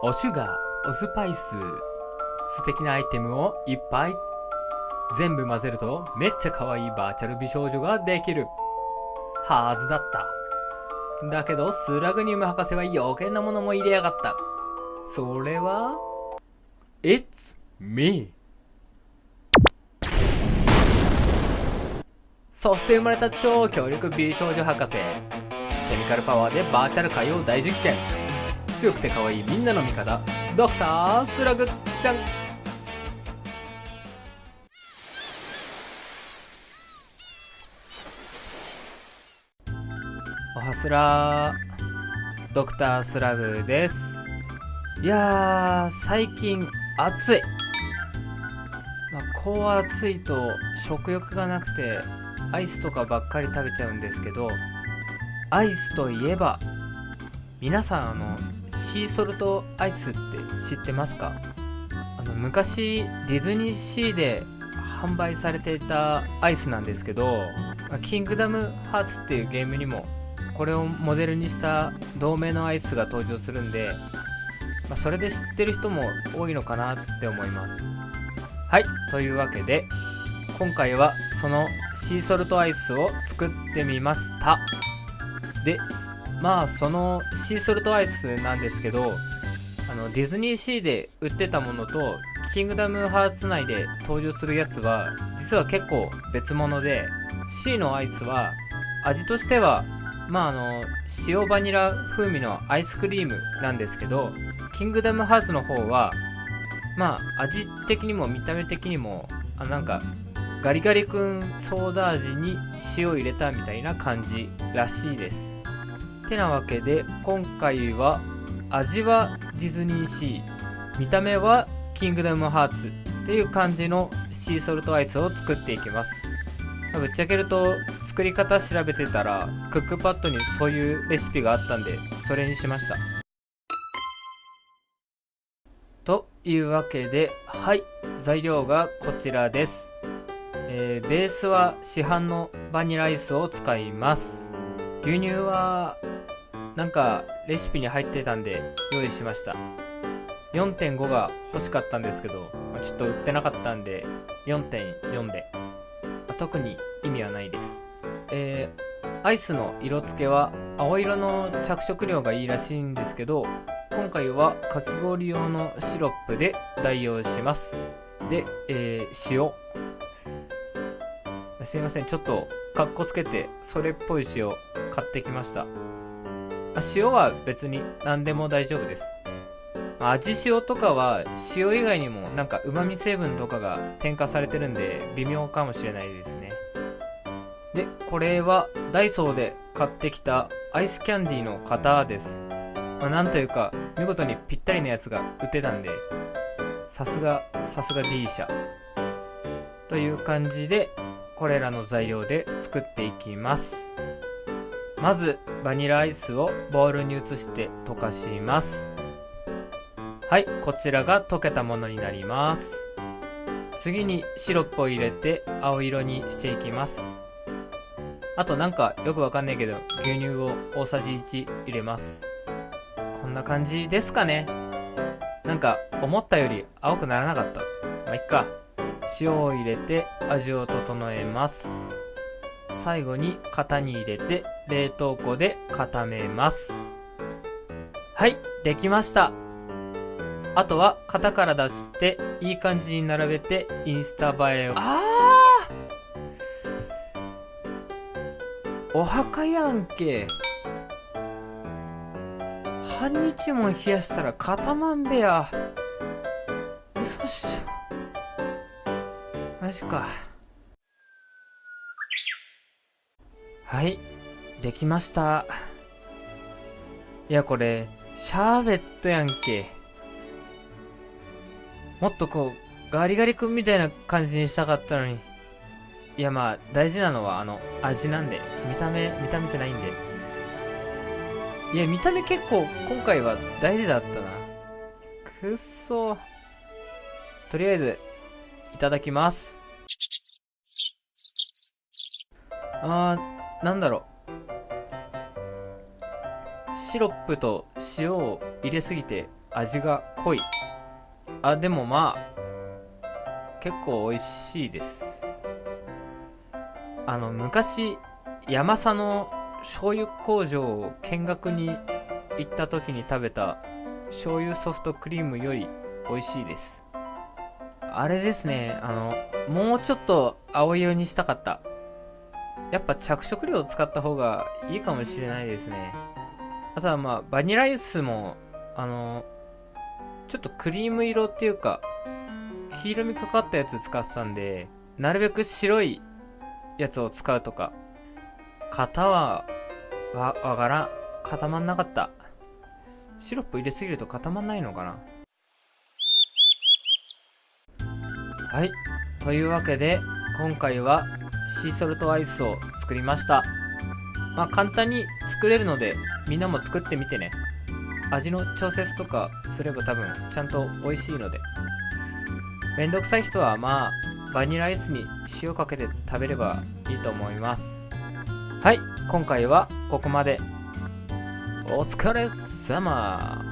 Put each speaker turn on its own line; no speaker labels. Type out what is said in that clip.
おシュガー、おスパイス、素敵なアイテムをいっぱい全部混ぜるとめっちゃ可愛いバーチャル美少女ができるはずだった。だけどスラグニウム博士は余計なものも入れやがった。それは It's me。 そして生まれた超強力美少女博士、ケミカルパワーでバーチャル界を大実験。強くて可愛いみんなの味方、ドクタースラグちゃん。おはすらー、ドクタースラグです。いやー、最近暑い。こう暑いと食欲がなくてアイスとかばっかり食べちゃうんですけど、アイスといえば皆さんシーソルトアイスって知ってますか？昔ディズニーシーで販売されていたアイスなんですけど、キングダムハーツっていうゲームにもこれをモデルにした同名のアイスが登場するんで、それで知ってる人も多いのかなって思います。はい、というわけで今回はそのシーソルトアイスを作ってみました。で、そのシーソルトアイスなんですけど、ディズニーシーで売ってたものとキングダムハーツ内で登場するやつは実は結構別物で、 C のアイスは味としては塩バニラ風味のアイスクリームなんですけど、キングダムハーツの方は味的にも見た目的にもガリガリ君ソーダ味に塩入れたみたいな感じらしいです。てなわけで今回は味はディズニーシー、見た目はキングダムハーツっていう感じのシーソルトアイスを作っていきます。ぶっちゃけると作り方調べてたらクックパッドにそういうレシピがあったんでそれにしました。というわけで、材料がこちらです。ベースは市販のバニラアイスを使います。牛乳はレシピに入ってたんで用意しました。4.5 が欲しかったんですけど、ちょっと売ってなかったんで 4.4 で、特に意味はないです。アイスの色付けは青色の着色料がいいらしいんですけど、今回はかき氷用のシロップで代用します。で、塩、すいません、ちょっとかっこつけてそれっぽい塩買ってきました。塩は別に何でも大丈夫です。味塩とかは塩以外にも旨味成分とかが添加されてるんで微妙かもしれないですね。で、これはダイソーで買ってきたアイスキャンディーの型です。なんというか見事にぴったりなやつが売ってたんで、さすが D 社という感じで、これらの材料で作っていきます。まずバニラアイスをボウルに移して溶かします。こちらが溶けたものになります。次にシロップを入れて青色にしていきます。あとよくわかんないけど牛乳を大さじ1入れます。こんな感じですかね。思ったより青くならなかった。いっか。塩を入れて味を整えます。最後に型に入れて冷凍庫で固めます。できました。あとは型から出していい感じに並べてインスタ映えを。お墓やんけ。半日も冷やしたら固まんべや。嘘っしょ。マジか。できました。いや、これシャーベットやんけ。もっとガリガリ君みたいな感じにしたかったのに。いや、大事なのは味なんで、見た目じゃないんで。いや、見た目結構今回は大事だったな。くっそー。とりあえずいただきます。シロップと塩を入れすぎて味が濃い。でもまあ結構美味しいです。昔ヤマサの醤油工場を見学に行った時に食べた醤油ソフトクリームより美味しいです。あれですね、もうちょっと青色にしたかった。やっぱ着色料を使った方がいいかもしれないですね。あとはまあバニラアイスもちょっとクリーム色っていうか黄色みかかったやつ使ってたんで、なるべく白いやつを使うとか。型はわからん。固まんなかった。シロップ入れすぎると固まんないのかな。はい、というわけで今回はシーソルトアイスを作りました。まあ簡単に作れるのでみんなも作ってみてね。味の調節とかすれば多分ちゃんと美味しいので。めんどくさい人はまあバニラアイスに塩かけて食べればいいと思います。はい、今回はここまで。お疲れ様。